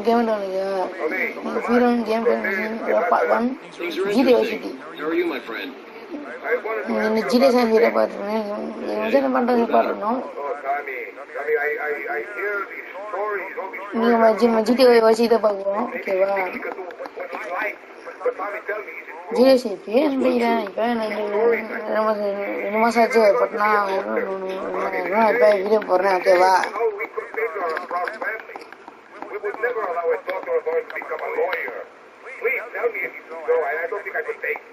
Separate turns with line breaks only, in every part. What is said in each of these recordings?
game download. If you don't game part 1, GTA City.
How are you, my friend?
இந்த GTA San Andreas பார்த்துருக்கேன். என்ன பண்ணுறது பாருணும். நீங்கள் GTA வச்சு இதை பார்க்குறோம். ஓகேவா? GTA City நம்பிக்கிறேன். இப்போ 2 மாதம் ஆச்சு. பட்னா இப்போ வீடியோ போடுறேன். ஓகேவா? Never allow a daughter of ours to become a lawyer. Please tell me if you can go. I don't think I could take it.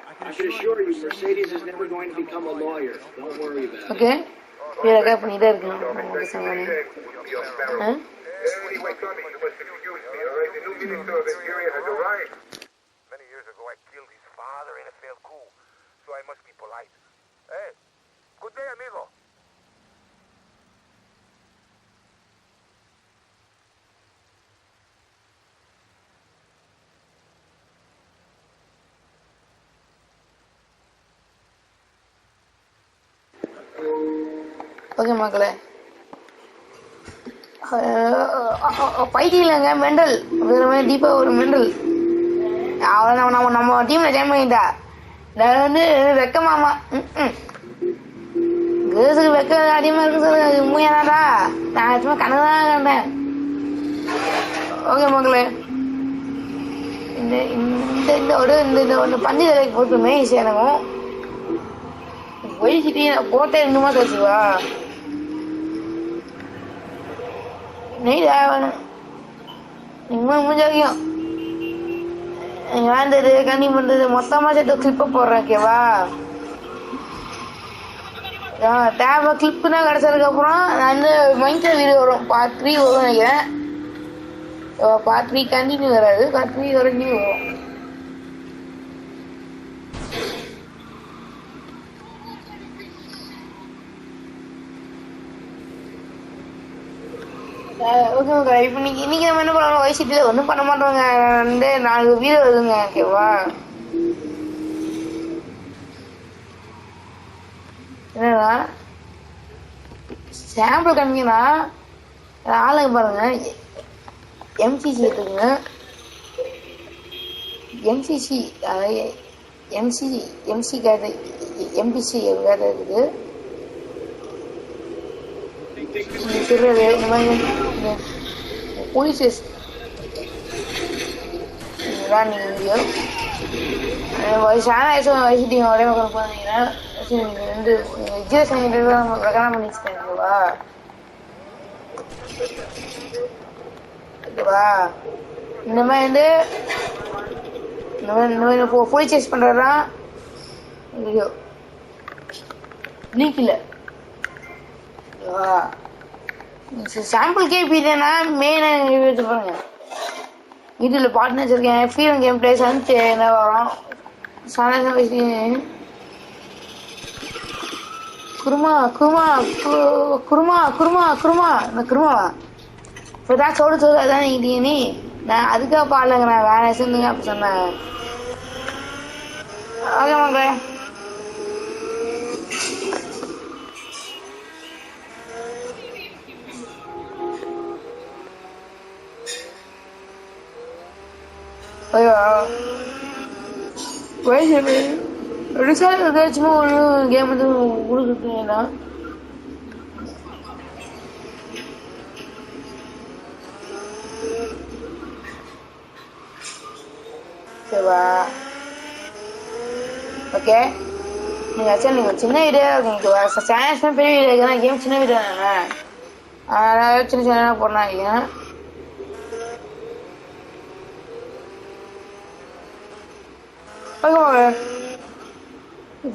I can assure you, Mercedes is never going to become a lawyer. Don't worry about it.
Okay. Yeah, I got பண்ணிட்டே இருக்கேன்.
Anyway, Tommy, you must excuse me. All right, the new minister of Interior has arrived. Many years ago, I killed his father in a failed coup, so I must be polite. Hey, good day, amigo.
Okay மக்களே, பைத்தியங்க mental வேற தீபா ஒரு mental அவளை நம்ம டீம்ல join பண்ணிட்டா. நான் வந்து வெக்கமாமா கேர்ள்ஸுக்கு வெக்க அதிகமாக இருக்கு சொல்லுங்க. அது உண்மையாதான்டா, நான் சும்மா கணக்கு தான் கண்டேன். ஓகே மக்களே, இந்த ஒரு பந்தி தலைக்கு போட்டுமே சேனமும் போய்கிட்டே போட்டே 2 மாதம் வச்சுவா நெய்டா இன்னும் முடிஞ்சாக்கும் ஏந்தது கண்ணி பண்ணுறது மொத்தமாக சேர்த்து கிளிப்பை போடுறேன். ஓகேவா? டேபை கிளிப்புனா கிடச்சதுக்கப்புறம் நான் வந்து மைண்டில் வீடியோ வரும். பார்ட் 3 வரும் நினைக்கிறேன். பார்ட் 3 கண்டினியூ வராது, பார்ட் 3 வரைக்கும் வரும். ஓகே ஓகே, இப்போ இன்னைக்கு நம்ம என்ன பண்ணுவோம், வயசுல ஒன்றும் பண்ண மாட்டோங்க. 2-4 வீடியோ வருதுங்க. ஓகேவா? என்னன்னா சாம்பிள் காமிக்கனா ஆளுங்க பாருங்க. எம்சிசி எடுத்துங்க. எம்சிசி எம்சி கேட்டு எம்பிசி கேட்டு இருக்குது. இந்த மாதிரி போலீஸ் இதுதான் நீங்கள் வீடியோ வயசுட்டிங்க ஒரே மக்கள் போனீங்கன்னா நீங்கள் வந்து விஜய் சங்கர் ரெக்கமெண்ட் பண்ணி வச்சுக்கோங்களா? ஓகேவா? இந்த மாதிரி வந்து இந்த மாதிரி போலீஸ் சேஸ் பண்ணுறதுதான் வீடியோ. லீக் இல்லை. ஓகேவா? சாம்பிள் கேட்பீங்கன்னா மெயினாக எடுத்து பாருங்க. வீட்டில் பாட்டு வச்சிருக்கேன். ஃப்ரீடம் கேம் பிளே சந்து என்ன வரும் குருமா குருமா குருமா குருமா குருமா இந்த குருமாவா இப்போ தான் சொல்லு அதான் நீ நான் அதுக்காக பாடலைங்க. நான் வேற சேர்ந்துங்க அப்படி சொன்னேன். ஓகே மக்களே, வயசு ரிசார்ட் ஏதாச்சும் ஒரு கேம் வந்து கொடுக்குறீங்கன்னா சரிவா? ஓகே, நீங்கள் சின்ன வீடியோ இருக்குவா? சேனல்ஸ் பெரிய வீடியோ இருக்குன்னா கேம் சின்ன வீடியோ தானே, அதனால சின்ன சின்ன போடுறாங்க.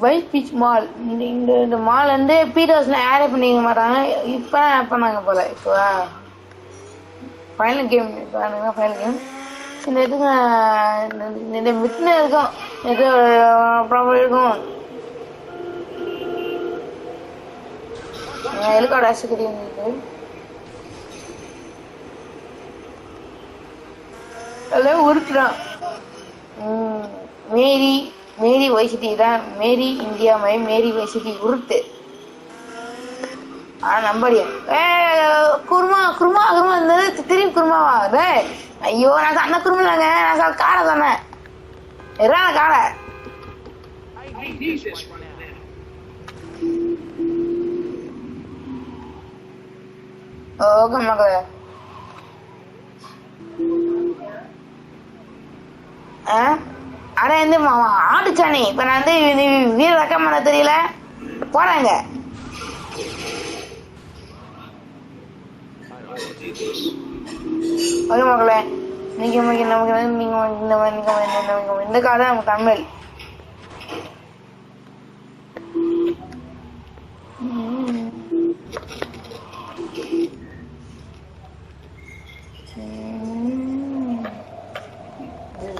வைட் பீச் மால் இந்த மால் வந்து பீட்டர்ஸ்ல ஆட் பண்ணிக்க மாட்டாங்க. இப்போ ஆட் பண்ணாங்க போல. இப்போ ஃபைனல் கேம் ஃபைனல் கேம் இந்த இதுக்கு இந்த மிட்ல இருக்கும். எது ப்ராப்ளம் இருக்கும். ஹெலிகாப்டர் ஆக்சிடென்ட் இருக்கு. அதெல்லாம் உருட்டுறான். மேரி வைசிட்டி தான். மேரி இந்தியா மேரி வைசிட்டி உருட்டு. நம்படியா குருமா குருமா குருமா இருந்தது திரும்பி குருமாவா ஐயோ நான் அந்த குருமா இல்லைங்க நான் காடை தானே எறான காடை ஓகே மக்களே ஆனா வந்து ஆட்டுச்சானே இப்ப நான் வந்து வீர ரக்கம் பண்ண தெரியல போறாங்க ஓகே மக்களே நீங்க நமக்கு நீங்க இந்த காலம் தான் நமக்கு தமிழ்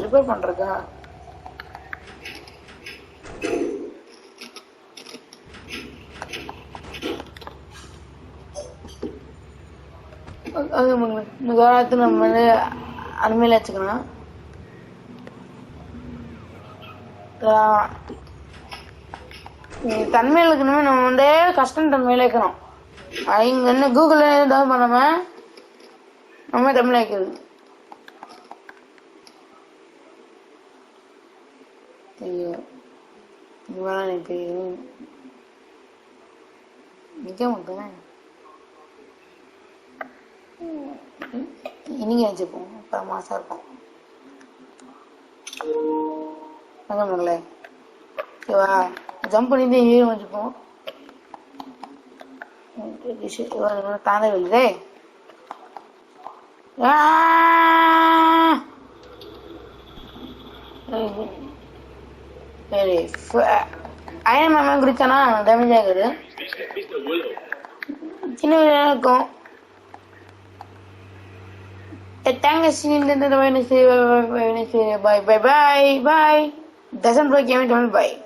ரிப்பேர் பண்றதா இந்த காலத்துல நம்ம வந்து அருமையில வச்சுக்கணும் தன்மையில இருக்கணுமே நம்ம வந்து கஷ்டம் தன்மையில இருக்கணும் இங்க என்ன கூகுள்ல டவுன் பண்ணாம நம்ம தமிழ்ல வைக்கிறது ஐயோ நிக்க மாட்டேன் இன்னைக்கு வச்சுப்போம் அப்புறம் மாசம் இருக்கும் மகளே ஓகேவா ஜம்ப் பண்ணி ஈரம் வச்சுப்போம் தானே வெளியே சரி அயன் மேம் குடிச்சானா டேமேஜ் ஆகுது சின்ன வீடாக இருக்கும் thanks bye doesn't break bye